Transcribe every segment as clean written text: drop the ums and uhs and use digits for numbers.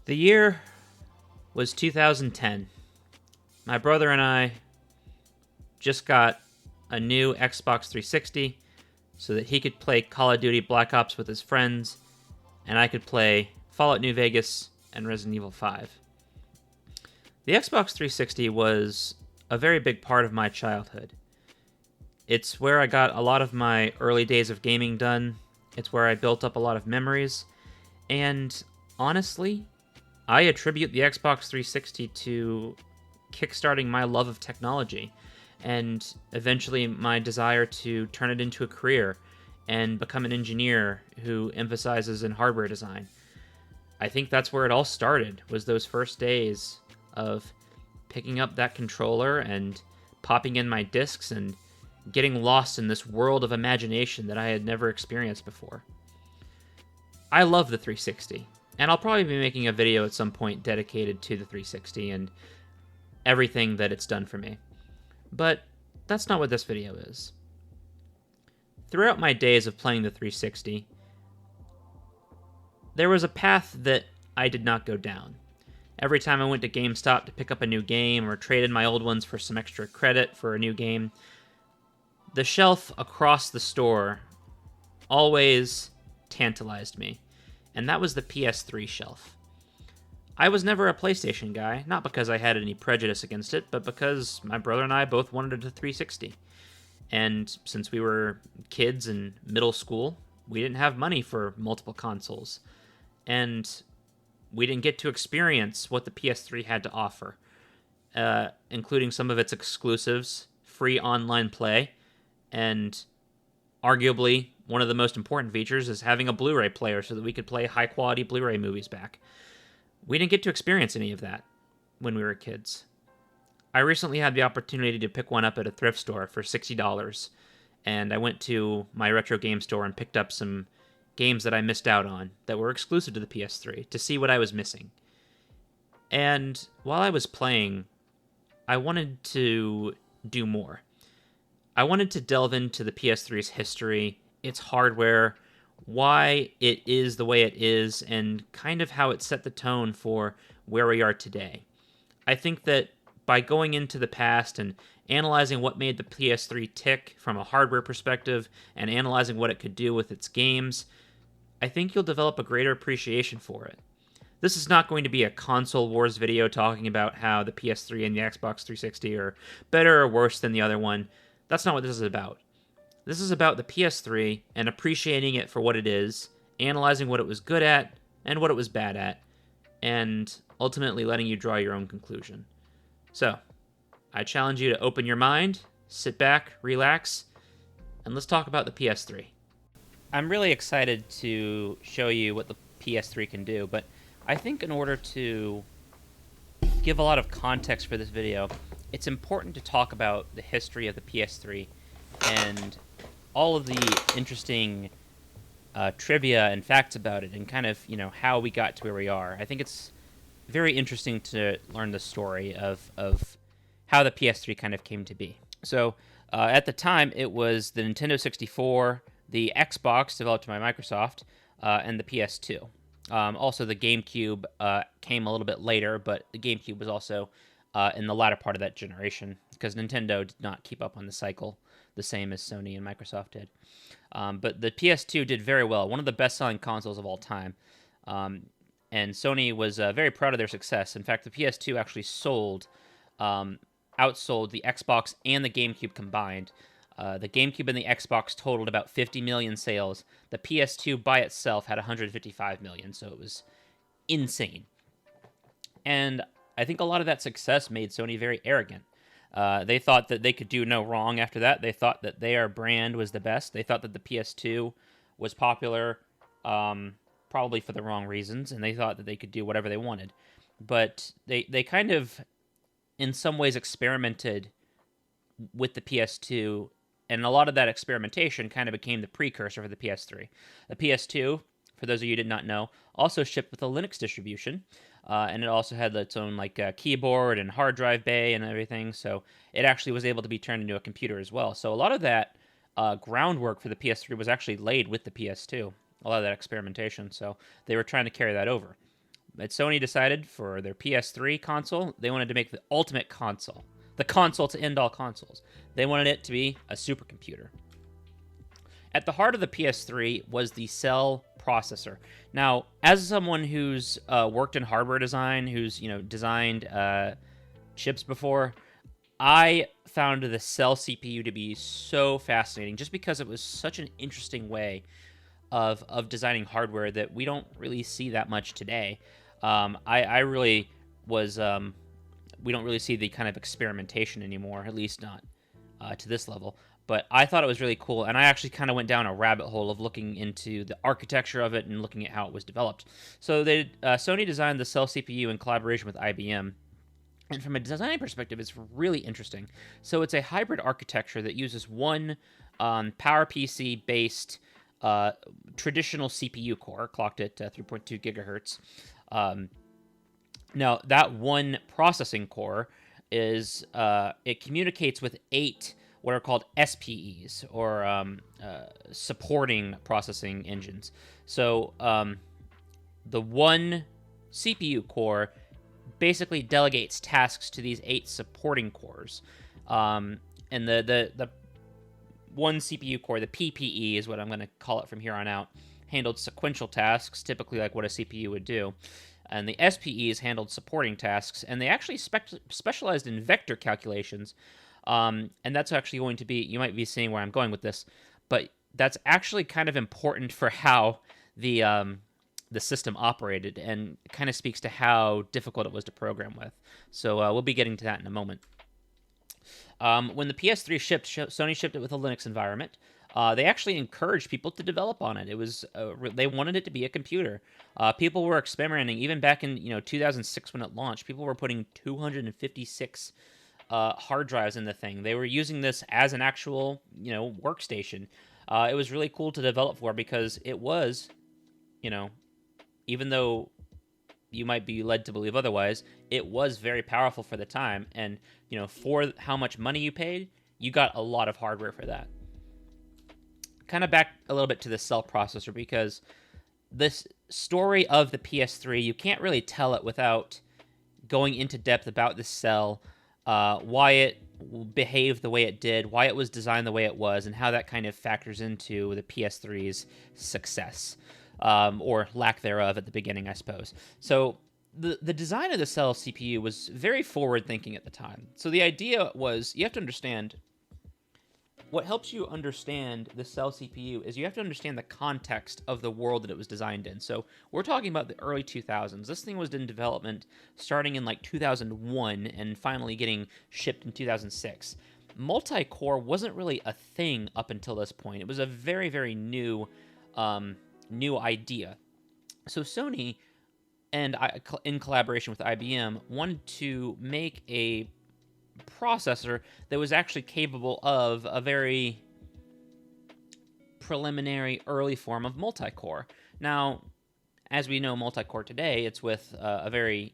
The year was 2010. My brother and I just got a new Xbox 360 so that he could play Call of Duty Black Ops with his friends, and I could play Fallout New Vegas and Resident Evil 5. The Xbox 360 was a very big part of my childhood. It's where I got a lot of my early days of gaming done. It's where I built up a lot of memories. And honestly, I attribute the Xbox 360 to kickstarting my love of technology and eventually my desire to turn it into a career and become an engineer who emphasizes in hardware design. I think that's where it all started, was those first days of picking up that controller and popping in my discs and getting lost in this world of imagination that I had never experienced before. I love the 360, and I'll probably be making a video at some point dedicated to the 360 and everything that it's done for me. But that's not what this video is. Throughout my days of playing the 360, there was a path that I did not go down. Every time I went to GameStop to pick up a new game or traded my old ones for some extra credit for a new game, the shelf across the store always tantalized me, and that was the PS3 shelf. I was never a PlayStation guy, not because I had any prejudice against it, but because my brother and I both wanted a 360. And since we were kids in middle school, we didn't have money for multiple consoles. And we didn't get to experience what the PS3 had to offer, including some of its exclusives, free online play, and arguably one of the most important features is having a Blu-ray player so that we could play high-quality Blu-ray movies back. We didn't get to experience any of that when we were kids. I recently had the opportunity to pick one up at a thrift store for $60, and I went to my retro game store and picked up some games that I missed out on that were exclusive to the PS3 to see what I was missing. And while I was playing, I wanted to do more. I wanted to delve into the PS3's history, its hardware, why it is the way it is, and kind of how it set the tone for where we are today. I think that by going into the past and analyzing what made the PS3 tick from a hardware perspective and analyzing what it could do with its games, I think you'll develop a greater appreciation for it. This is not going to be a console wars video talking about how the PS3 and the Xbox 360 are better or worse than the other one. That's not what this is about. This is about the PS3 and appreciating it for what it is, analyzing what it was good at and what it was bad at, and ultimately letting you draw your own conclusion. So, I challenge you to open your mind, sit back, relax, and let's talk about the PS3. I'm really excited to show you what the PS3 can do, but I think in order to give a lot of context for this video, it's important to talk about the history of the PS3 and all of the interesting trivia and facts about it and kind of, how we got to where we are. I think it's very interesting to learn the story of how the PS3 kind of came to be. So at the time, it was the Nintendo 64, the Xbox, developed by Microsoft, and the PS2. Also, the GameCube came a little bit later, but the GameCube was also in the latter part of that generation because Nintendo did not keep up on the cycle the same as Sony and Microsoft did. But the PS2 did very well, one of the best-selling consoles of all time. And Sony was very proud of their success. In fact, the PS2 actually outsold the Xbox and the GameCube combined. The GameCube and the Xbox totaled about 50 million sales. The PS2 by itself had 155 million, so it was insane. And I think a lot of that success made Sony very arrogant. They thought that they could do no wrong after that. They thought that their brand was the best. They thought that the PS2 was popular, probably for the wrong reasons, and they thought that they could do whatever they wanted. But they kind of, in some ways, experimented with the PS2, and a lot of that experimentation kind of became the precursor for the PS3. The PS2, for those of you who did not know, also shipped with a Linux distribution, and it also had its own keyboard and hard drive bay and everything, so it actually was able to be turned into a computer as well. So a lot of that groundwork for the PS3 was actually laid with the PS2, a lot of that experimentation, so they were trying to carry that over. But Sony decided for their PS3 console, they wanted to make the ultimate console, the console to end all consoles. They wanted it to be a supercomputer. At the heart of the PS3 was the cell processor. Now, as someone who's worked in hardware design, who's designed chips before, I found the cell CPU to be so fascinating, just because it was such an interesting way of designing hardware that we don't really see that much today. I really was. We don't really see the kind of experimentation anymore, at least not to this level. But I thought it was really cool, and I actually kind of went down a rabbit hole of looking into the architecture of it and looking at how it was developed. So Sony designed the cell CPU in collaboration with IBM. And from a design perspective, it's really interesting. So it's a hybrid architecture that uses one PowerPC based traditional CPU core, clocked at 3.2 gigahertz. Now, that one processing core is it communicates with 8 what are called SPEs, or supporting processing engines. So the one CPU core basically delegates tasks to these 8 supporting cores. And the one CPU core, the PPE is what I'm going to call it from here on out, handled sequential tasks, typically like what a CPU would do. And the SPEs handled supporting tasks, and they actually specialized in vector calculations. And that's actually going to be, you might be seeing where I'm going with this, but that's actually kind of important for how the system operated, and kind of speaks to how difficult it was to program with. So we'll be getting to that in a moment. When the PS3 shipped, Sony shipped it with a Linux environment. They actually encouraged people to develop on it. It was they wanted it to be a computer. People were experimenting even back in 2006 when it launched. People were putting 256 hard drives in the thing. They were using this as an actual workstation. It was really cool to develop for, because it was, even though you might be led to believe otherwise, it was very powerful for the time. And, for how much money you paid, you got a lot of hardware for that. Kind of back a little bit to the cell processor, because this story of the PS3, you can't really tell it without going into depth about the cell, why it behaved the way it did, why it was designed the way it was, and how that kind of factors into the PS3's success. Or lack thereof at the beginning, I suppose. So the design of the cell CPU was very forward-thinking at the time. So the idea was, you have to understand, what helps you understand the cell CPU is you have to understand the context of the world that it was designed in. So we're talking about the early 2000s. This thing was in development starting in like 2001 and finally getting shipped in 2006. Multi-core wasn't really a thing up until this point. It was a very, very new idea. So Sony, and in collaboration with IBM, wanted to make a processor that was actually capable of a very preliminary early form of multi-core. Now, as we know, multi-core today, it's with a very,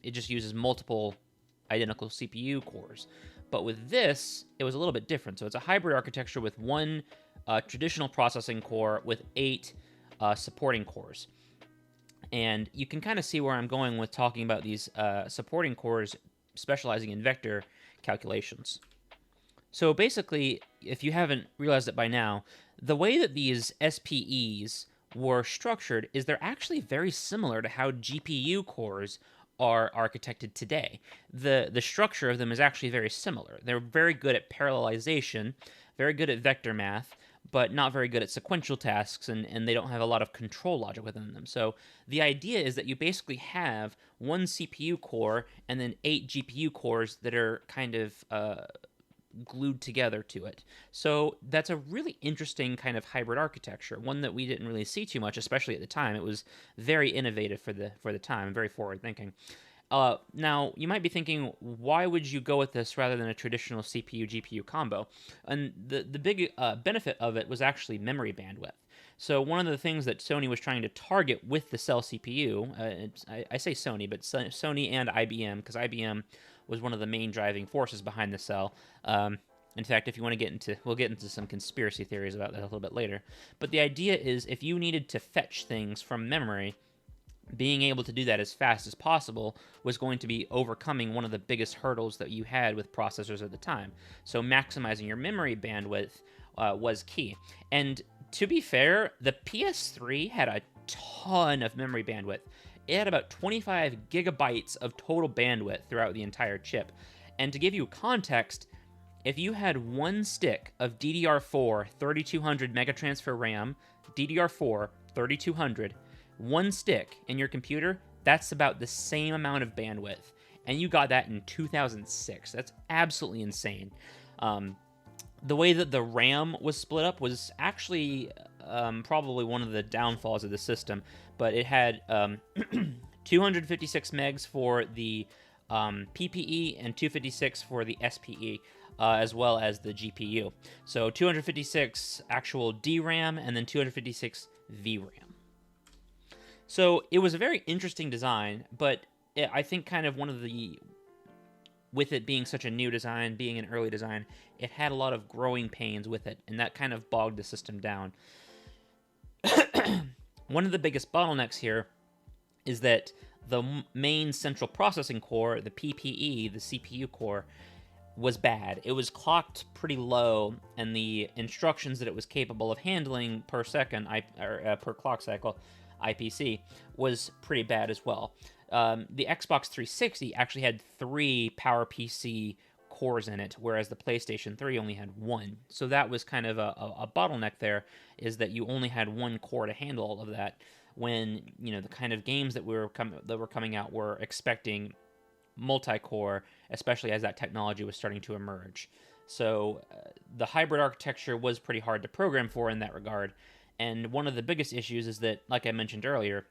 it just uses multiple identical CPU cores. But with this, it was a little bit different. So it's a hybrid architecture with one traditional processing core with 8 supporting cores. And you can kind of see where I'm going with talking about these supporting cores specializing in vector calculations. So basically, if you haven't realized it by now, the way that these SPEs were structured is they're actually very similar to how GPU cores are architected today. The structure of them is actually very similar. They're very good at parallelization, very good at vector math, but not very good at sequential tasks, and they don't have a lot of control logic within them. So the idea is that you basically have one CPU core and then 8 GPU cores that are kind of glued together to it. So that's a really interesting kind of hybrid architecture, one that we didn't really see too much, especially at the time. It was very innovative for the time, very forward thinking. Now, you might be thinking, why would you go with this rather than a traditional CPU-GPU combo? And the big benefit of it was actually memory bandwidth. So one of the things that Sony was trying to target with the cell CPU, I say Sony, but Sony and IBM, because IBM was one of the main driving forces behind the cell. In fact, if you want to get into, we'll get into some conspiracy theories about that a little bit later. But the idea is, if you needed to fetch things from memory, being able to do that as fast as possible was going to be overcoming one of the biggest hurdles that you had with processors at the time. So maximizing your memory bandwidth was key. And to be fair, the PS3 had a ton of memory bandwidth. It had about 25 gigabytes of total bandwidth throughout the entire chip. And to give you context, if you had one stick of DDR4 3200 megatransfer RAM, DDR4 3200, one stick in your computer, that's about the same amount of bandwidth. And you got that in 2006. That's absolutely insane. The way that the RAM was split up was actually probably one of the downfalls of the system, but it had 256 megs for the PPE and 256 for the SPE, as well as the GPU. So 256 actual DRAM and then 256 VRAM. So it was a very interesting design, but I think kind of one of the, with it being such a new design, being an early design, it had a lot of growing pains with it, and that kind of bogged the system down. One of the biggest bottlenecks here is that the main central processing core, the PPE, the CPU core, was bad. It was clocked pretty low, and the instructions that it was capable of handling per second, per clock cycle, IPC, was pretty bad as well. The Xbox 360 actually had 3 PowerPC cores in it, whereas the PlayStation 3 only had 1. So that was kind of a bottleneck there, is that you only had 1 core to handle all of that, when, you know, the kind of games that were coming out were expecting multi-core, especially as that technology was starting to emerge. So the hybrid architecture was pretty hard to program for in that regard. And one of the biggest issues is that, like I mentioned earlier,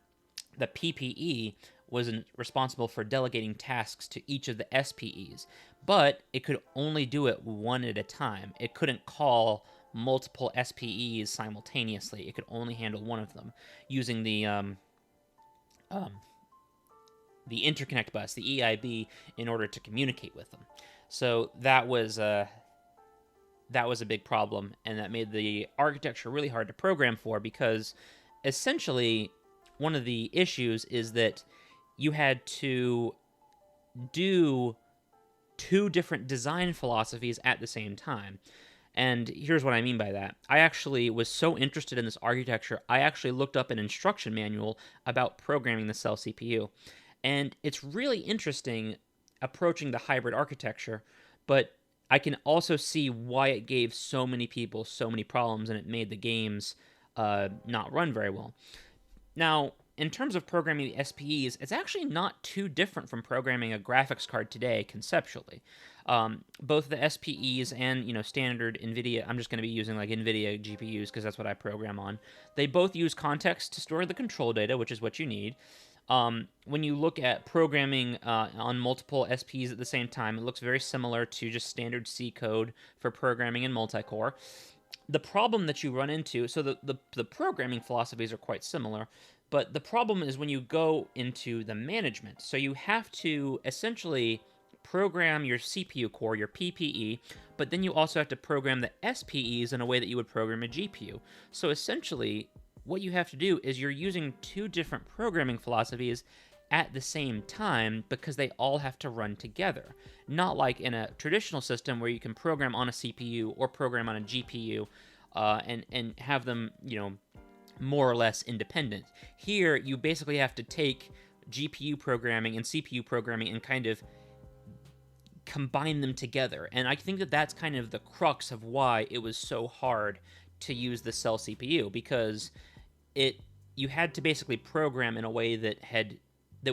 the PPE was responsible for delegating tasks to each of the SPEs, but it could only do it one at a time. It couldn't call multiple SPEs simultaneously. It could only handle one of them using the interconnect bus, the EIB, in order to communicate with them. So that was a big problem, and that made the architecture really hard to program for, because essentially one of the issues is that you had to do 2 different design philosophies at the same time. And here's what I mean by that. I actually was so interested in this architecture, I actually looked up an instruction manual about programming the cell CPU. And it's really interesting approaching the hybrid architecture, but I can also see why it gave so many people so many problems, and it made the games not run very well. Now, in terms of programming the SPEs, it's actually not too different from programming a graphics card today conceptually. Both the SPEs and, you know, standard NVIDIA, I'm just going to be using like NVIDIA GPUs because that's what I program on. They both use context to store the control data, which is what you need. When you look at programming on multiple SPs at the same time, it looks very similar to just standard C code for programming in multi-core. The problem that you run into, so the programming philosophies are quite similar, but the problem is when you go into the management. So you have to essentially program your CPU core, your PPE, but then you also have to program the SPEs in a way that you would program a GPU. So essentially, what you have to do is you're using 2 different programming philosophies at the same time, because they all have to run together. Not like in a traditional system where you can program on a CPU or program on a GPU and have them, you know, more or less independent. Here, you basically have to take GPU programming and CPU programming and kind of combine them together. And I think that that's kind of the crux of why it was so hard to use the cell CPU, because you had to basically program in a way that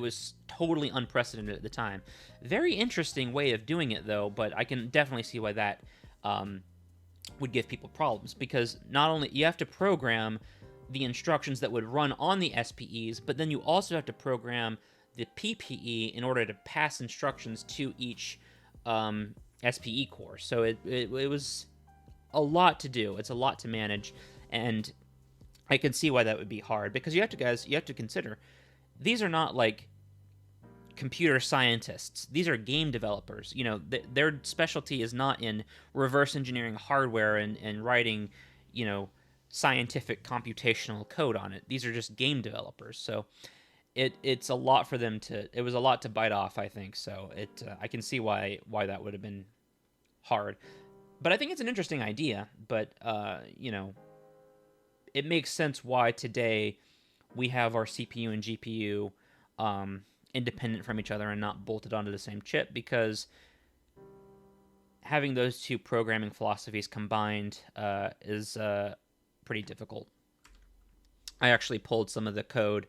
was totally unprecedented at the time. Very interesting way of doing it, though, but I can definitely see why that would give people problems, because not only you have to program the instructions that would run on the SPEs, but then you also have to program the PPE in order to pass instructions to each SPE core. So it was a lot to do. It's a lot to manage, and I can see why that would be hard, because you have to consider, these are not like computer scientists. These are game developers. You know, their specialty is not in reverse engineering hardware and writing, you know, scientific computational code on it. These are just game developers. So it's a lot for them to. It was a lot to bite off, I think. So I can see why that would have been hard. But I think it's an interesting idea. But it makes sense why today we have our CPU and GPU independent from each other and not bolted onto the same chip, because having those two programming philosophies combined is pretty difficult. I actually pulled some of the code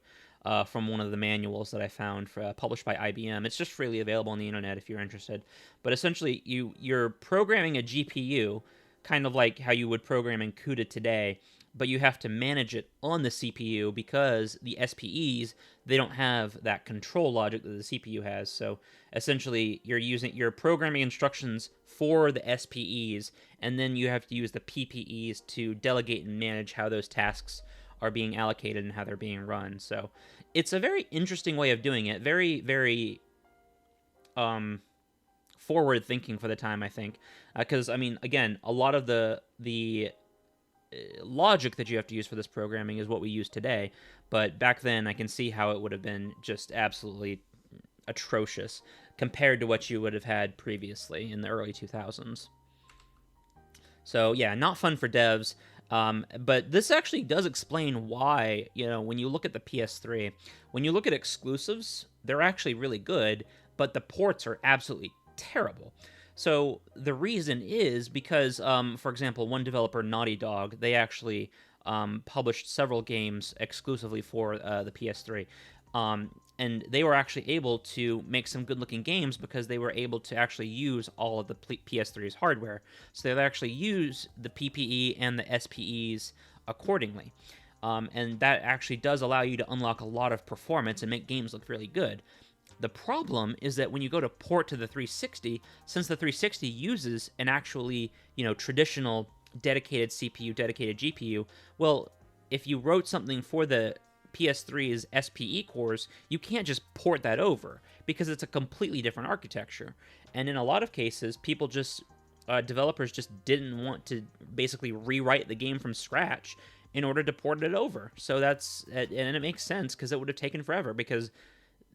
from one of the manuals that I found published by IBM. It's just freely available on the internet if you're interested. But essentially, you're programming a GPU, kind of like how you would program in CUDA today, but you have to manage it on the CPU because the SPEs, they don't have that control logic that the CPU has. So essentially, you're programming instructions for the SPEs, and then you have to use the PPEs to delegate and manage how those tasks are being allocated and how they're being run. So it's a very interesting way of doing it. Very, very forward thinking for the time, I think. Because I mean, again, a lot of the logic that you have to use for this programming is what we use today. But back then, I can see how it would have been just absolutely atrocious compared to what you would have had previously in the early 2000s. So yeah, not fun for devs. But this actually does explain why, when you look at the PS3, when you look at exclusives, they're actually really good, but the ports are absolutely terrible. So the reason is because, for example, one developer, Naughty Dog, they actually published several games exclusively for the PS3. And they were actually able to make some good-looking games because they were able to actually use all of the PS3's hardware. So they would actually use the PPE and the SPEs accordingly. And that actually does allow you to unlock a lot of performance and make games look really good. The problem is that when you go to port to the 360, since the 360 uses an actually, traditional dedicated CPU, dedicated GPU, well, if you wrote something for the PS3's SPE cores, you can't just port that over because it's a completely different architecture. And in a lot of cases, developers just didn't want to basically rewrite the game from scratch in order to port it over. So and it makes sense because it would have taken forever, because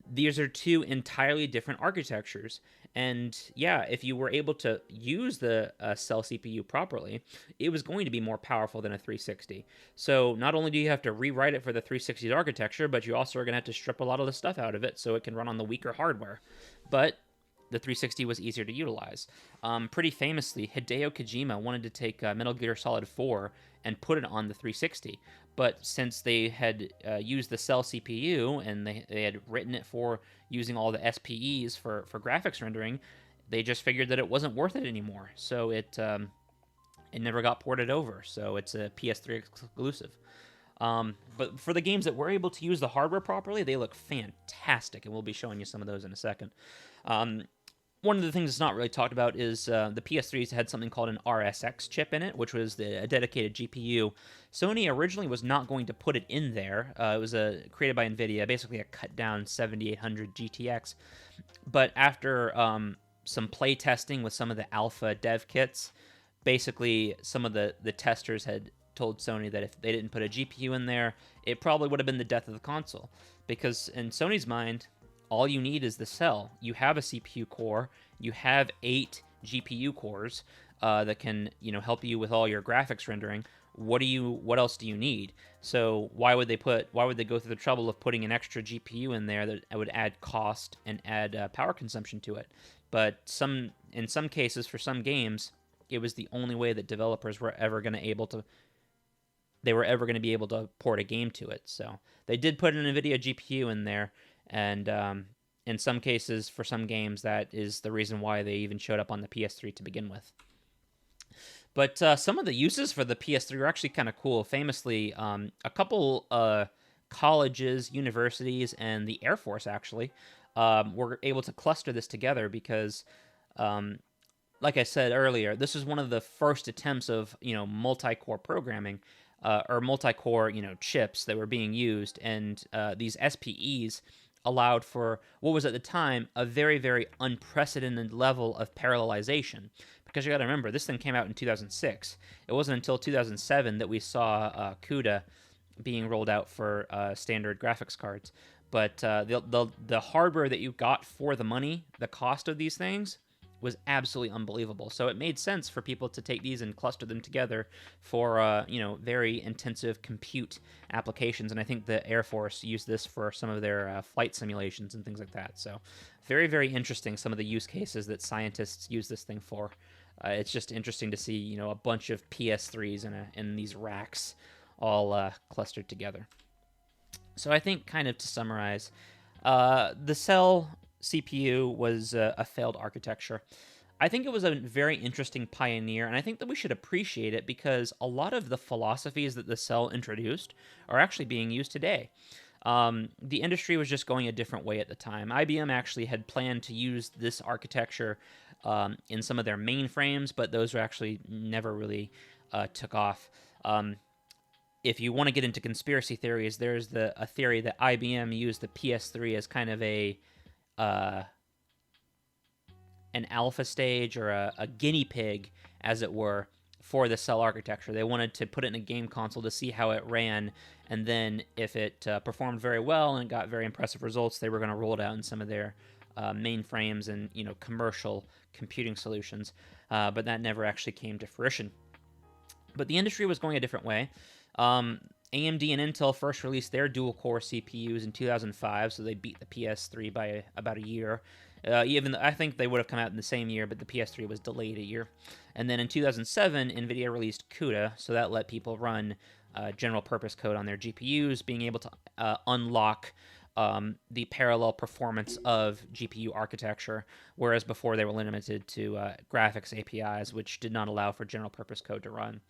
these are two entirely different architectures. And yeah, if you were able to use the cell CPU properly, it was going to be more powerful than a 360. So not only do you have to rewrite it for the 360's architecture, but you also are going to have to strip a lot of the stuff out of it so it can run on the weaker hardware. But the 360 was easier to utilize. Pretty famously, Hideo Kojima wanted to take Metal Gear Solid 4 and put it on the 360. But since they had used the Cell CPU and they had written it for using all the SPEs for graphics rendering, they just figured that it wasn't worth it anymore. So it never got ported over. So it's a PS3 exclusive. But for the games that were able to use the hardware properly, they look fantastic, and we'll be showing you some of those in a second. One of the things that's not really talked about is the PS3s had something called an RSX chip in it, which was a dedicated GPU. Sony originally was not going to put it in there. It was created by NVIDIA, basically a cut-down 7800 GTX. But after some play testing with some of the alpha dev kits, basically some of the testers had told Sony that if they didn't put a GPU in there, it probably would have been the death of the console. Because in Sony's mind, all you need is the cell. You have a CPU core. You have 8 GPU cores that can, help you with all your graphics rendering. What else do you need? So why would they go through the trouble of putting an extra GPU in there that would add cost and add power consumption to it? But in some cases, for some games, it was the only way that developers were ever going to be able to port a game to it. So they did put an NVIDIA GPU in there, and in some cases, for some games, that is the reason why they even showed up on the PS3 to begin with. But some of the uses for the PS3 are actually kind of cool. Famously, a couple colleges, universities, and the Air Force actually were able to cluster this together because, like I said earlier, this is one of the first attempts of multi-core programming. Or multi-core, chips that were being used, and these SPEs allowed for what was at the time a very, very unprecedented level of parallelization. Because you got to remember, this thing came out in 2006. It wasn't until 2007 that we saw CUDA being rolled out for standard graphics cards. But the hardware that you got for the money, the cost of these things was absolutely unbelievable. So it made sense for people to take these and cluster them together for very intensive compute applications. And I think the Air Force used this for some of their flight simulations and things like that. So very, very interesting, some of the use cases that scientists use this thing for. It's just interesting to see a bunch of PS3s in these racks all clustered together. So I think, kind of to summarize, the Cell CPU was a failed architecture. I think it was a very interesting pioneer, and I think that we should appreciate it because a lot of the philosophies that the Cell introduced are actually being used today. The industry was just going a different way at the time. IBM actually had planned to use this architecture in some of their mainframes, but those were actually never really took off. If you want to get into conspiracy theories, there's a theory that IBM used the PS3 as kind of an alpha stage or a guinea pig, as it were, for the Cell architecture. They wanted to put it in a game console to see how it ran, and then if it performed very well and got very impressive results, they were going to roll it out in some of their mainframes and commercial computing solutions. But that never actually came to fruition. But the industry was going a different way. AMD and Intel first released their dual-core CPUs in 2005, so they beat the PS3 by about a year. I think they would have come out in the same year, but the PS3 was delayed a year. And then in 2007, NVIDIA released CUDA, so that let people run general-purpose code on their GPUs, being able to unlock the parallel performance of GPU architecture, whereas before they were limited to graphics APIs, which did not allow for general-purpose code to run.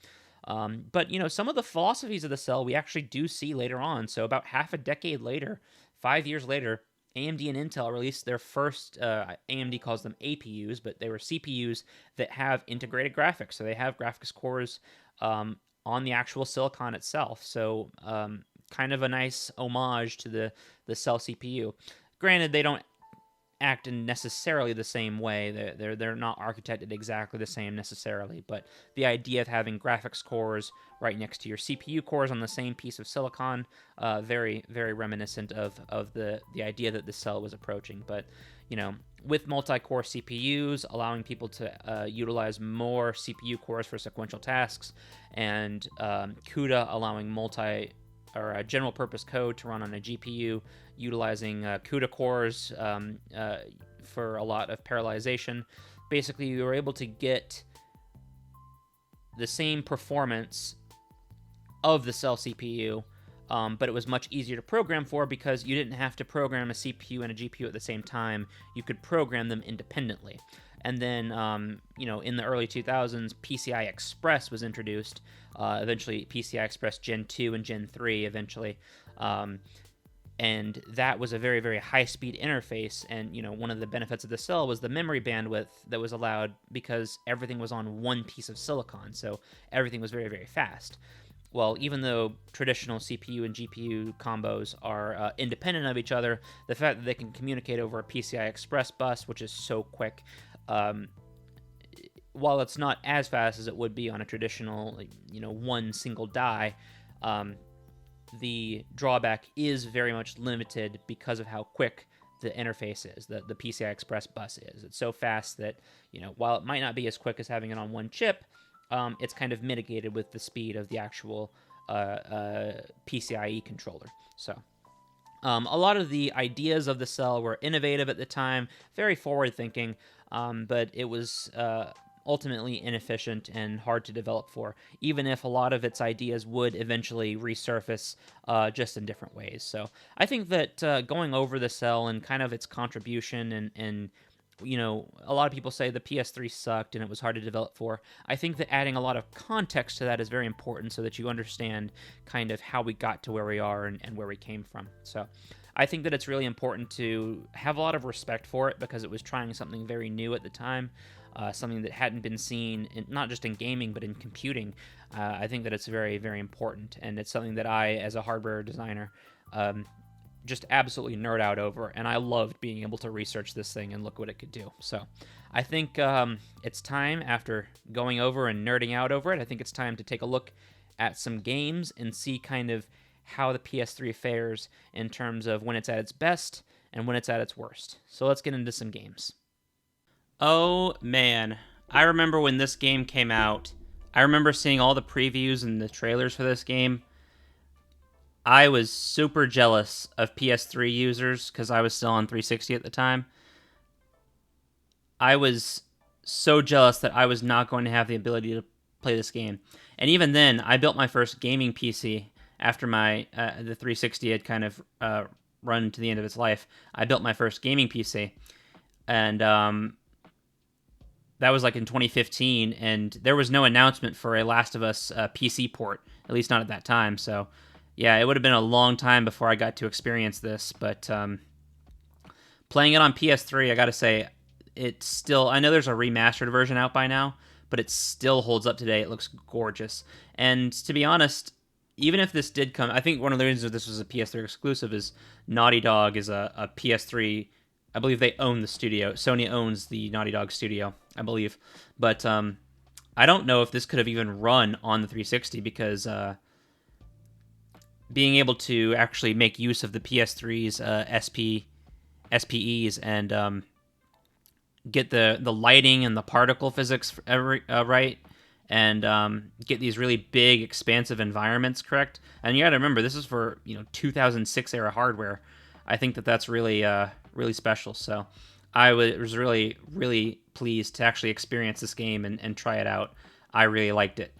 But some of the philosophies of the Cell we actually do see later on. So about half a decade later, 5 years later, AMD and Intel released their first, AMD calls them APUs, but they were CPUs that have integrated graphics. So they have graphics cores on the actual silicon itself. So kind of a nice homage to the Cell CPU. Granted, they don't act in necessarily the same way. They're not architected exactly the same necessarily, but the idea of having graphics cores right next to your CPU cores on the same piece of silicon, very, very reminiscent of the idea that the Cell was approaching. But with multi-core CPUs, allowing people to utilize more CPU cores for sequential tasks, and CUDA allowing general purpose code to run on a GPU, utilizing CUDA cores for a lot of parallelization. Basically, you were able to get the same performance of the Cell CPU, but it was much easier to program for because you didn't have to program a CPU and a GPU at the same time. You could program them independently. And then, in the early 2000s, PCI Express was introduced. Eventually, PCI Express Gen 2 and Gen 3 eventually. And that was a very, very high-speed interface. And, one of the benefits of the Cell was the memory bandwidth that was allowed because everything was on one piece of silicon. So everything was very, very fast. Well, even though traditional CPU and GPU combos are independent of each other, the fact that they can communicate over a PCI Express bus, which is so quick, while it's not as fast as it would be on a traditional, one single die, the drawback is very much limited because of how quick the interface is, the PCI Express bus is. It's so fast that, while it might not be as quick as having it on one chip, it's kind of mitigated with the speed of the actual PCIe controller. So a lot of the ideas of the Cell were innovative at the time, very forward-thinking, but it was ultimately inefficient and hard to develop for, even if a lot of its ideas would eventually resurface just in different ways. So I think that going over the Cell and kind of its contribution and a lot of people say the PS3 sucked and it was hard to develop for. I think that adding a lot of context to that is very important so that you understand kind of how we got to where we are and where we came from. So I think that it's really important to have a lot of respect for it because it was trying something very new at the time, something that hadn't been seen, not just in gaming, but in computing. I think that it's very, very important, and it's something that I, as a hardware designer, just absolutely nerd out over, and I loved being able to research this thing and look what it could do. So I think it's time, after going over and nerding out over it, I think it's time to take a look at some games and see kind of how the PS3 fares in terms of when it's at its best and when it's at its worst. So let's get into some games. Oh man, I remember when this game came out. I remember seeing all the previews and the trailers for this game. I was super jealous of PS3 users because I was still on 360 at the time. I was so jealous that I was not going to have the ability to play this game. And even then, I built my first gaming PC after my the 360 had kind of run to the end of its life. I built my first gaming PC, and that was like in 2015. And there was no announcement for a Last of Us PC port, at least not at that time. So, yeah, it would have been a long time before I got to experience this. But playing it on PS3, I got to say, it's still, I know there's a remastered version out by now, but it still holds up today. It looks gorgeous. And to be honest, even if this did come, I think one of the reasons that this was a PS3 exclusive is Naughty Dog is a PS3. I believe they own the studio. Sony owns the Naughty Dog studio, I believe. But I don't know if this could have even run on the 360 because being able to actually make use of the PS3's SPEs and get the lighting and the particle physics right, and get these really big, expansive environments correct. And you got to remember, this is for 2006 era hardware. I think that's really really special. So I was really really pleased to actually experience this game and try it out. I really liked it.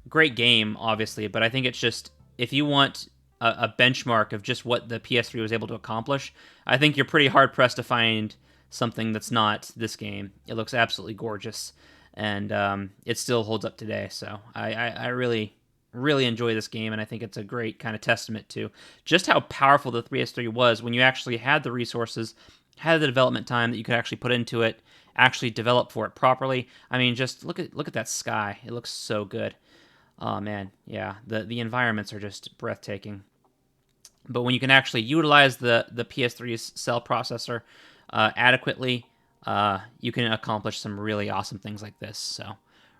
Great game, obviously, but I think it's just, if you want a benchmark of just what the PS3 was able to accomplish, I think you're pretty hard pressed to find something that's not this game. It looks absolutely gorgeous, and it still holds up today. So I really, really enjoy this game, and I think it's a great kind of testament to just how powerful the 3S3 was when you actually had the resources, had the development time that you could actually put into it, actually develop for it properly. I mean, just look at that sky. It looks so good. Oh man, yeah, the environments are just breathtaking. But when you can actually utilize the PS3's cell processor adequately, you can accomplish some really awesome things like this. So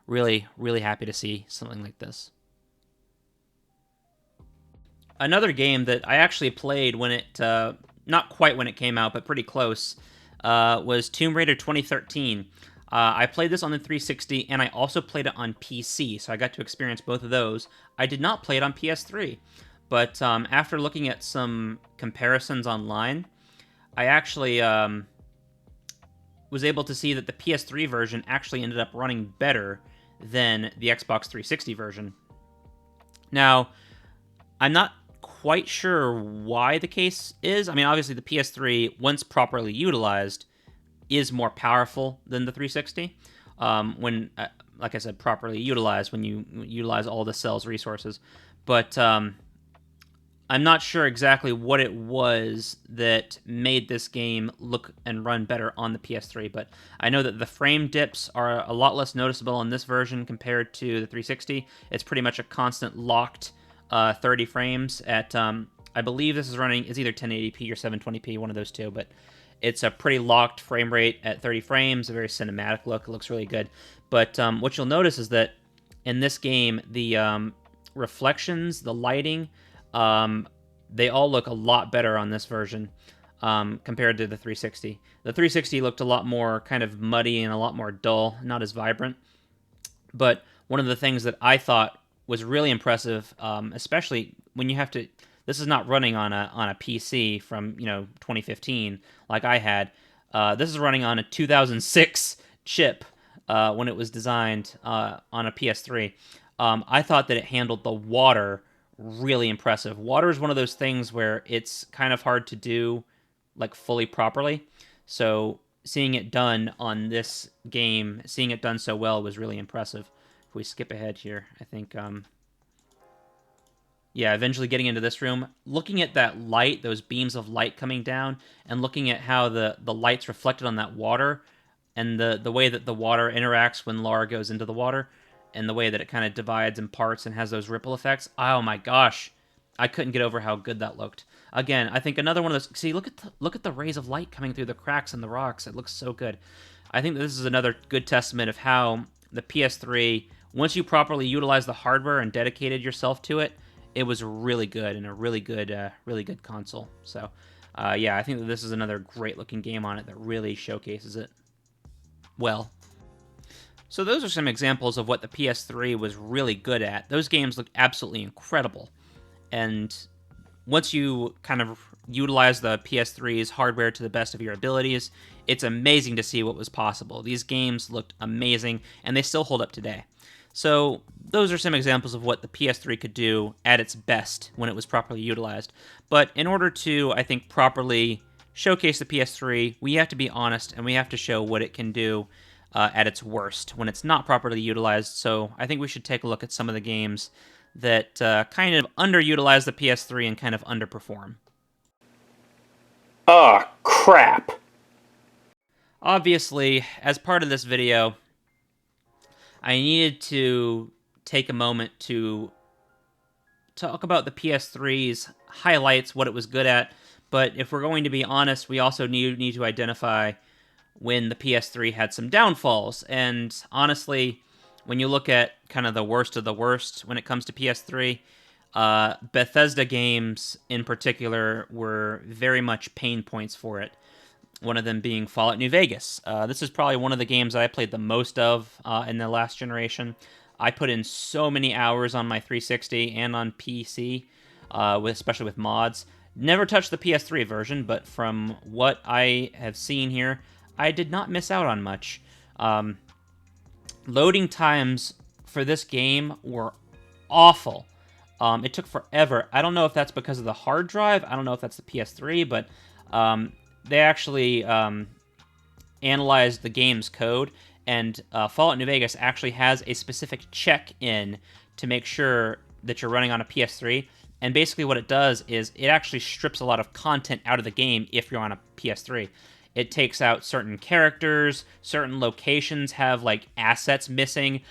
really, really happy to see something like this. Another game that I actually played when it, not quite when it came out, but pretty close, was Tomb Raider 2013. I played this on the 360, and I also played it on PC, so I got to experience both of those. I did not play it on PS3, but after looking at some comparisons online, I actually was able to see that the PS3 version actually ended up running better than the Xbox 360 version. Now, I'm not quite sure why the case is. I mean, obviously the PS3, once properly utilized, is more powerful than the 360. When, like I said, properly utilized, when you utilize all the cell's resources. But I'm not sure exactly what it was that made this game look and run better on the PS3, but I know that the frame dips are a lot less noticeable on this version compared to the 360. It's pretty much a constant locked 30 frames at, I believe this is running, it's either 1080p or 720p, one of those two, but it's a pretty locked frame rate at 30 frames, a very cinematic look. It looks really good. But what you'll notice is that in this game, the reflections, the lighting, they all look a lot better on this version compared to the 360. The 360 looked a lot more kind of muddy and a lot more dull, not as vibrant. But one of the things that I thought was really impressive, especially when you have to, this is not running on a PC from 2015 like I had. This is running on a 2006 chip when it was designed on a PS3. I thought that it handled the water really impressive. Water is one of those things where it's kind of hard to do like fully properly. So seeing it done on this game, seeing it done so well was really impressive. If we skip ahead here, I think, yeah, eventually getting into this room, looking at that light, those beams of light coming down, and looking at how the light's reflected on that water, and the way that the water interacts when Lara goes into the water, and the way that it kind of divides and parts and has those ripple effects. Oh my gosh, I couldn't get over how good that looked. Again, I think another one of those. See, look at the rays of light coming through the cracks in the rocks. It looks so good. I think this is another good testament of how the PS3, once you properly utilize the hardware and dedicated yourself to it, it was really good and a really good console. So, yeah, I think that this is another great looking game on it that really showcases it well. So those are some examples of what the PS3 was really good at. Those games look absolutely incredible. And once you kind of utilize the PS3's hardware to the best of your abilities, it's amazing to see what was possible. These games looked amazing, and they still hold up today. So those are some examples of what the PS3 could do at its best when it was properly utilized. But in order to, I think, properly showcase the PS3, we have to be honest, and we have to show what it can do at its worst when it's not properly utilized. So I think we should take a look at some of the games that kind of underutilize the PS3 and kind of underperform. Ah, crap. Obviously, as part of this video, I needed to take a moment to talk about the PS3's highlights, what it was good at, but if we're going to be honest, we also need to identify when the PS3 had some downfalls. And honestly, when you look at kind of the worst of the worst when it comes to PS3, Bethesda games in particular were very much pain points for it. One of them being Fallout New Vegas. This is probably one of the games I played the most of in the last generation. I put in so many hours on my 360 and on PC, especially with mods. Never touched the PS3 version, but from what I have seen here, I did not miss out on much. Loading times for this game were awful. It took forever. I don't know if that's because of the hard drive. I don't know if that's the PS3, but they actually analyzed the game's code, and Fallout New Vegas actually has a specific check-in to make sure that you're running on a PS3. And basically what it does is it actually strips a lot of content out of the game if you're on a PS3. It takes out certain characters, certain locations have like assets missing.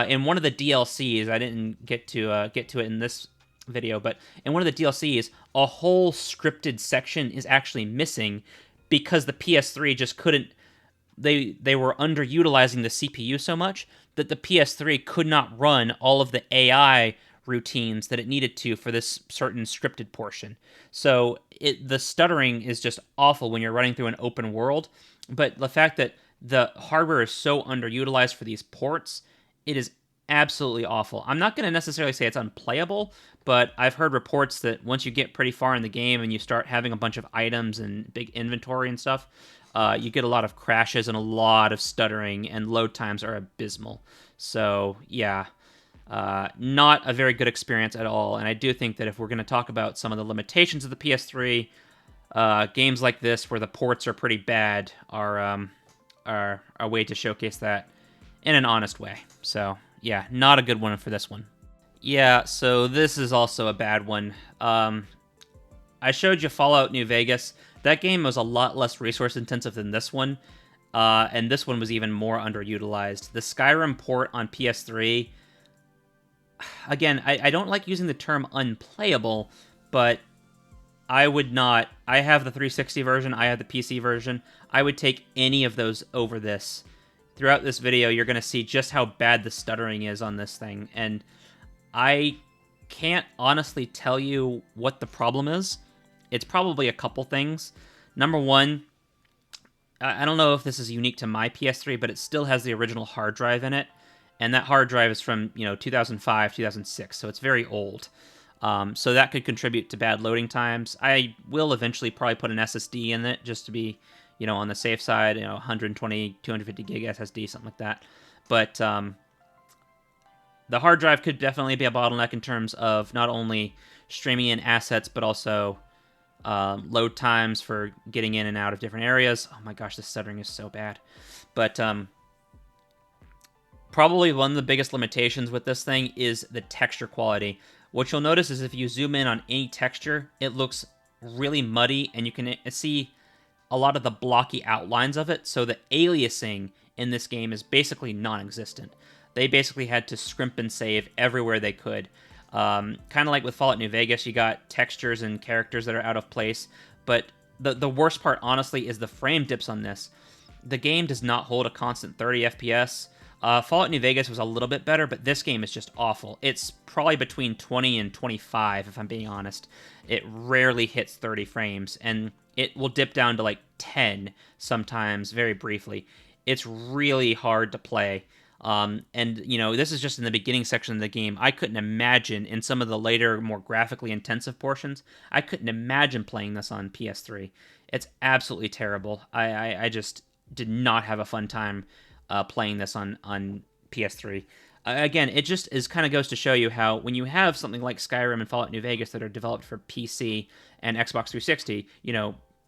In one of the DLCs, I didn't get to it in this video, but in one of the DLCs, a whole scripted section is actually missing because the PS3 just couldn't. They were underutilizing the CPU so much that the PS3 could not run all of the AI routines that it needed to for this certain scripted portion. So the stuttering is just awful when you're running through an open world. But the fact that the hardware is so underutilized for these ports, it is absolutely awful. I'm not going to necessarily say it's unplayable, but I've heard reports that once you get pretty far in the game and you start having a bunch of items and big inventory and stuff, you get a lot of crashes and a lot of stuttering, and load times are abysmal. So, yeah. Not a very good experience at all, and I do think that if we're going to talk about some of the limitations of the PS3, games like this where the ports are pretty bad are a way to showcase that in an honest way. So yeah, not a good one for this one. Yeah, so this is also a bad one. I showed you Fallout New Vegas. That game was a lot less resource intensive than this one, and this one was even more underutilized. The Skyrim port on PS3. Again, I don't like using the term unplayable, but I would not. I have the 360 version, I have the PC version. I would take any of those over this. Throughout this video, you're going to see just how bad the stuttering is on this thing, and I can't honestly tell you what the problem is. It's probably a couple things. Number one, I don't know if this is unique to my PS3, but it still has the original hard drive in it. And that hard drive is from 2005, 2006, so it's very old. So that could contribute to bad loading times. I will eventually probably put an SSD in it just to be, on the safe side, 120, 250 gig SSD, something like that. But the hard drive could definitely be a bottleneck in terms of not only streaming in assets, but also load times for getting in and out of different areas. Oh my gosh, the stuttering is so bad. But probably one of the biggest limitations with this thing is the texture quality. What you'll notice is if you zoom in on any texture, it looks really muddy, and you can see a lot of the blocky outlines of it. So the aliasing in this game is basically non-existent. They basically had to scrimp and save everywhere they could. Kind of like with Fallout New Vegas, you got textures and characters that are out of place. But the worst part, honestly, is the frame dips on this. The game does not hold a constant 30 FPS. Fallout New Vegas was a little bit better, but this game is just awful. It's probably between 20 and 25, if I'm being honest. It rarely hits 30 frames, and it will dip down to like 10 sometimes, very briefly. It's really hard to play. And, this is just in the beginning section of the game. I couldn't imagine, in some of the later, more graphically intensive portions, I couldn't imagine playing this on PS3. It's absolutely terrible. I just did not have a fun time playing this on PS3. Again, it just kind of goes to show you how when you have something like Skyrim and Fallout New Vegas that are developed for PC and Xbox 360,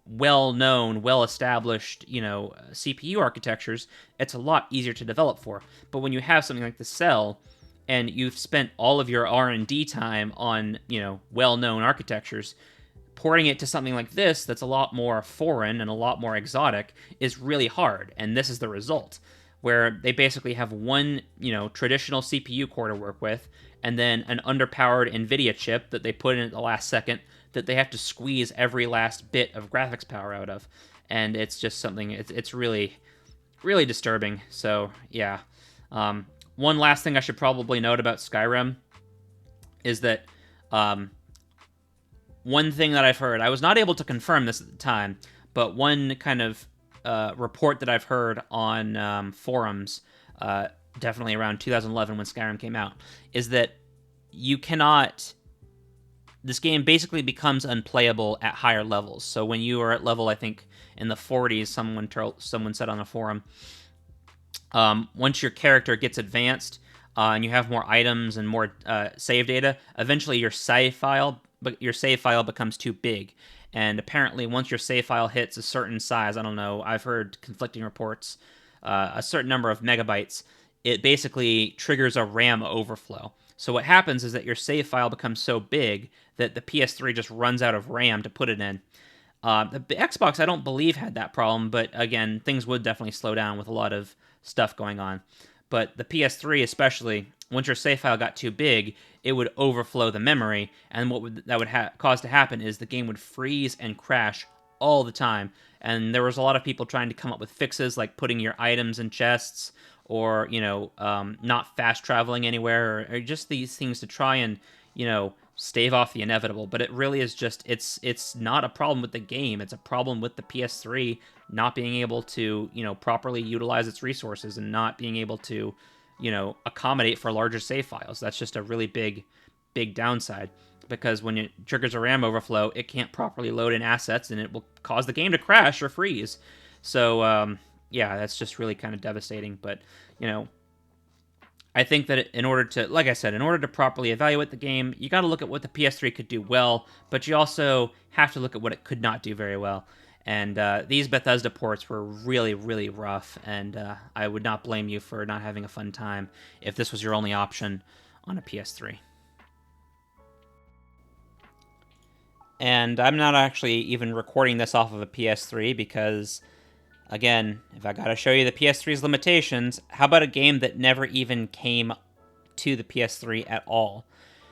well-known, well-established, CPU architectures, it's a lot easier to develop for. But when you have something like the Cell, and you've spent all of your R&D time on, well-known architectures, porting it to something like this that's a lot more foreign and a lot more exotic is really hard, and this is the result, where they basically have one, traditional CPU core to work with, and then an underpowered NVIDIA chip that they put in at the last second that they have to squeeze every last bit of graphics power out of. And it's just something, it's really, really disturbing. So, yeah. One last thing I should probably note about Skyrim is that one thing that I've heard, I was not able to confirm this at the time, but one kind of report that I've heard on forums, definitely around 2011 when Skyrim came out, is that this game basically becomes unplayable at higher levels. So when you are at level, I think, in the 40s, someone said on a forum, once your character gets advanced and you have more items and more save data, eventually your save file becomes too big. And apparently, once your save file hits a certain size, I don't know, I've heard conflicting reports, a certain number of megabytes, it basically triggers a RAM overflow. So what happens is that your save file becomes so big that the PS3 just runs out of RAM to put it in. The Xbox, I don't believe, had that problem, but again, things would definitely slow down with a lot of stuff going on. But the PS3 especially, once your save file got too big, it would overflow the memory, and what that would cause to happen is the game would freeze and crash all the time. And there was a lot of people trying to come up with fixes, like putting your items in chests, or not fast traveling anywhere, or just these things to try and stave off the inevitable. But it really is just it's not a problem with the game. It's a problem with the PS3 not being able to properly utilize its resources and not being able to accommodate for larger save files. That's just a really big downside, because when it triggers a RAM overflow, it can't properly load in assets, and it will cause the game to crash or freeze. So yeah, that's just really kind of devastating. But I think that in order to properly evaluate the game, you got to look at what the PS3 could do well, but you also have to look at what it could not do very well. And these Bethesda ports were really, really rough, and I would not blame you for not having a fun time if this was your only option on a PS3. And I'm not actually even recording this off of a PS3 because, again, if I gotta show you the PS3's limitations, how about a game that never even came to the PS3 at all?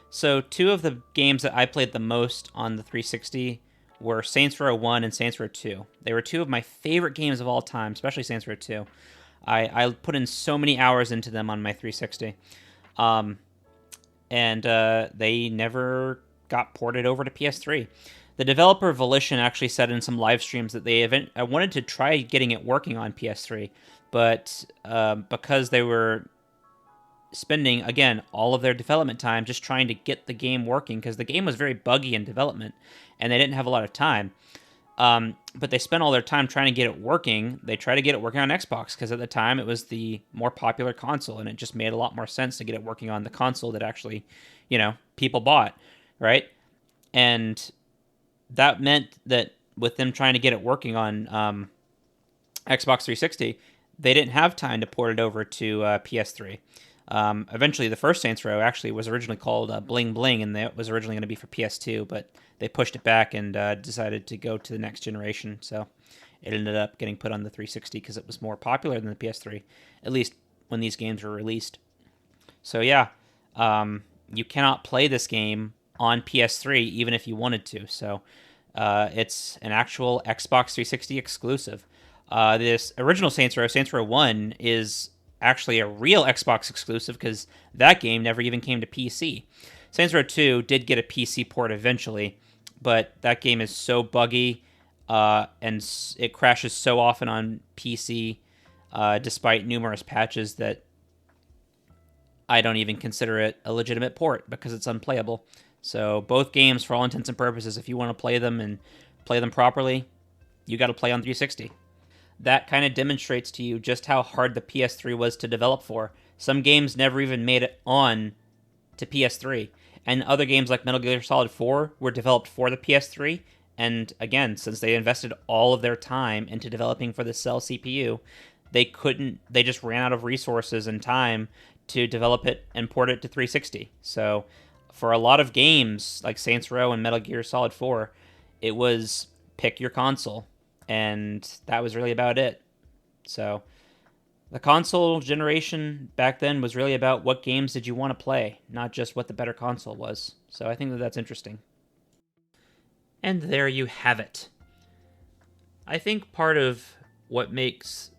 So two of the games that I played the most on the 360 were Saints Row 1 and Saints Row 2. They were two of my favorite games of all time, especially Saints Row 2. I put in so many hours into them on my 360. And they never got ported over to PS3. The developer Volition actually said in some live streams that I wanted to try getting it working on PS3, but because they were spending, again, all of their development time just trying to get the game working, because the game was very buggy in development, and they didn't have a lot of time. But they spent all their time trying to get it working. They tried to get it working on Xbox, because at the time it was the more popular console, and it just made a lot more sense to get it working on the console that actually, people bought, right? And that meant that with them trying to get it working on Xbox 360, they didn't have time to port it over to PS3. Eventually, the first Saints Row actually was originally called Bling Bling, and that was originally going to be for PS2, but they pushed it back and decided to go to the next generation. So it ended up getting put on the 360 because it was more popular than the PS3, at least when these games were released. So yeah, you cannot play this game on PS3 even if you wanted to. So it's an actual Xbox 360 exclusive. This original Saints Row 1, is actually a real Xbox exclusive because that game never even came to PC. Saints Row 2 did get a PC port eventually, but that game is so buggy and it crashes so often on PC despite numerous patches that I don't even consider it a legitimate port because it's unplayable. So both games, for all intents and purposes, if you want to play them and play them properly, you got to play on 360. That kind of demonstrates to you just how hard the PS3 was to develop for. Some games never even made it on to PS3, and other games like Metal Gear Solid 4 were developed for the PS3. And again, since they invested all of their time into developing for the Cell CPU, they just ran out of resources and time to develop it and port it to 360. So for a lot of games like Saints Row and Metal Gear Solid 4, it was pick your console, and that was really about it. So the console generation back then was really about what games did you want to play, not just what the better console was. So I think that that's interesting. And there you have it. I think part of what makes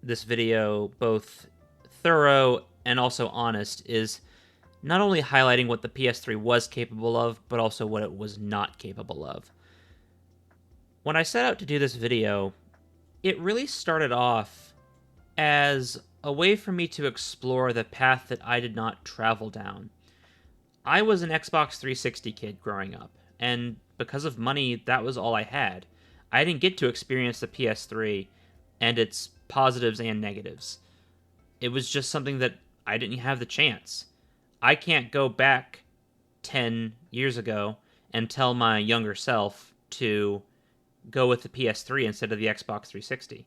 this video both thorough and also honest is not only highlighting what the PS3 was capable of, but also what it was not capable of. When I set out to do this video, it really started off as a way for me to explore the path that I did not travel down. I was an Xbox 360 kid growing up, and because of money, that was all I had. I didn't get to experience the PS3 and its positives and negatives. It was just something that I didn't have the chance. I can't go back 10 years ago and tell my younger self to go with the PS3 instead of the Xbox 360.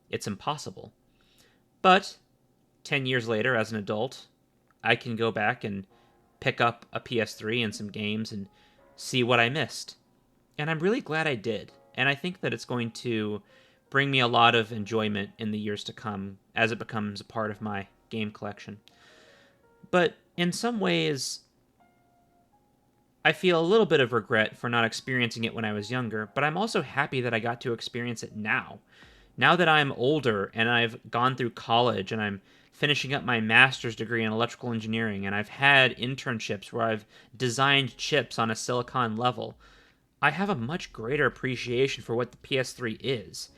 It's impossible. But 10 years later, as an adult, I can go back and pick up a PS3 and some games and see what I missed. And I'm really glad I did. And I think that it's going to bring me a lot of enjoyment in the years to come as it becomes a part of my game collection. But in some ways, I feel a little bit of regret for not experiencing it when I was younger, but I'm also happy that I got to experience it now. Now that I'm older and I've gone through college and I'm finishing up my master's degree in electrical engineering and I've had internships where I've designed chips on a silicon level, I have a much greater appreciation for what the PS3 is.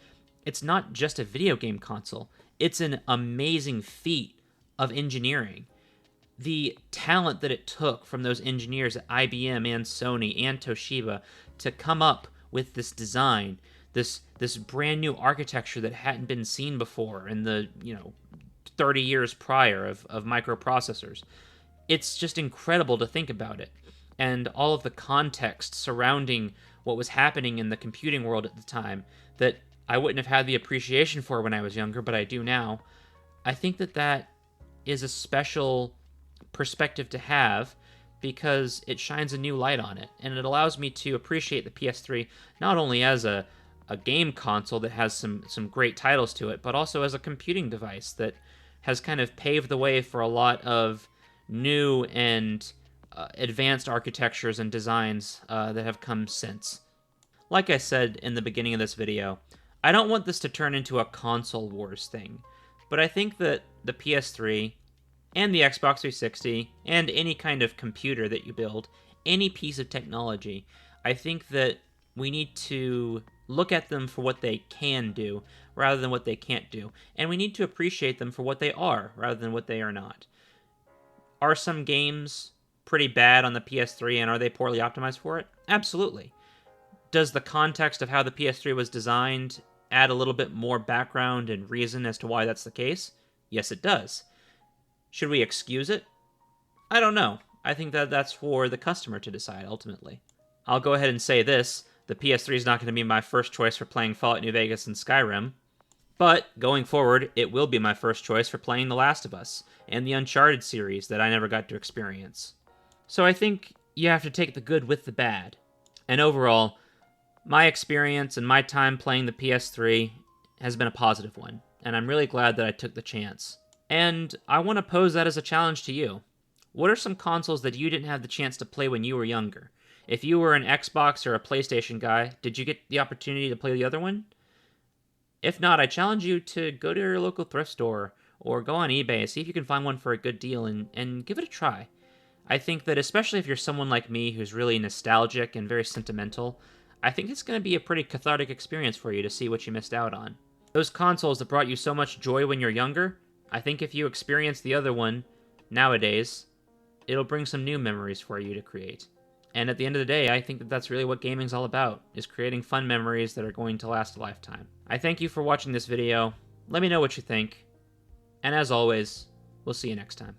It's not just a video game console, it's an amazing feat of engineering. The talent that it took from those engineers at IBM and Sony and Toshiba to come up with this design, this brand new architecture that hadn't been seen before in the 30 years prior of microprocessors. It's just incredible to think about it. And all of the context surrounding what was happening in the computing world at the time that I wouldn't have had the appreciation for when I was younger, but I do now. I think that that is a special perspective to have because it shines a new light on it, and it allows me to appreciate the PS3 not only as a game console that has some great titles to it, but also as a computing device that has kind of paved the way for a lot of new and advanced architectures and designs that have come since. Like I said in the beginning of this video, I don't want this to turn into a console wars thing, but I think that the PS3 and the Xbox 360 and any kind of computer that you build, any piece of technology, I think that we need to look at them for what they can do rather than what they can't do, and we need to appreciate them for what they are rather than what they are not. Are some games pretty bad on the PS3 and are they poorly optimized for it? Absolutely. Does the context of how the PS3 was designed add a little bit more background and reason as to why that's the case? Yes, it does. Should we excuse it? I don't know. I think that that's for the customer to decide, ultimately. I'll go ahead and say this. The PS3 is not going to be my first choice for playing Fallout New Vegas and Skyrim. But, going forward, it will be my first choice for playing The Last of Us and the Uncharted series that I never got to experience. So I think you have to take the good with the bad. And overall, my experience and my time playing the PS3 has been a positive one, and I'm really glad that I took the chance. And I want to pose that as a challenge to you. What are some consoles that you didn't have the chance to play when you were younger? If you were an Xbox or a PlayStation guy, did you get the opportunity to play the other one? If not, I challenge you to go to your local thrift store or go on eBay and see if you can find one for a good deal and give it a try. I think that especially if you're someone like me who's really nostalgic and very sentimental, I think it's going to be a pretty cathartic experience for you to see what you missed out on. Those consoles that brought you so much joy when you're younger, I think if you experience the other one nowadays, it'll bring some new memories for you to create. And at the end of the day, I think that that's really what gaming's all about, is creating fun memories that are going to last a lifetime. I thank you for watching this video. Let me know what you think. And as always, we'll see you next time.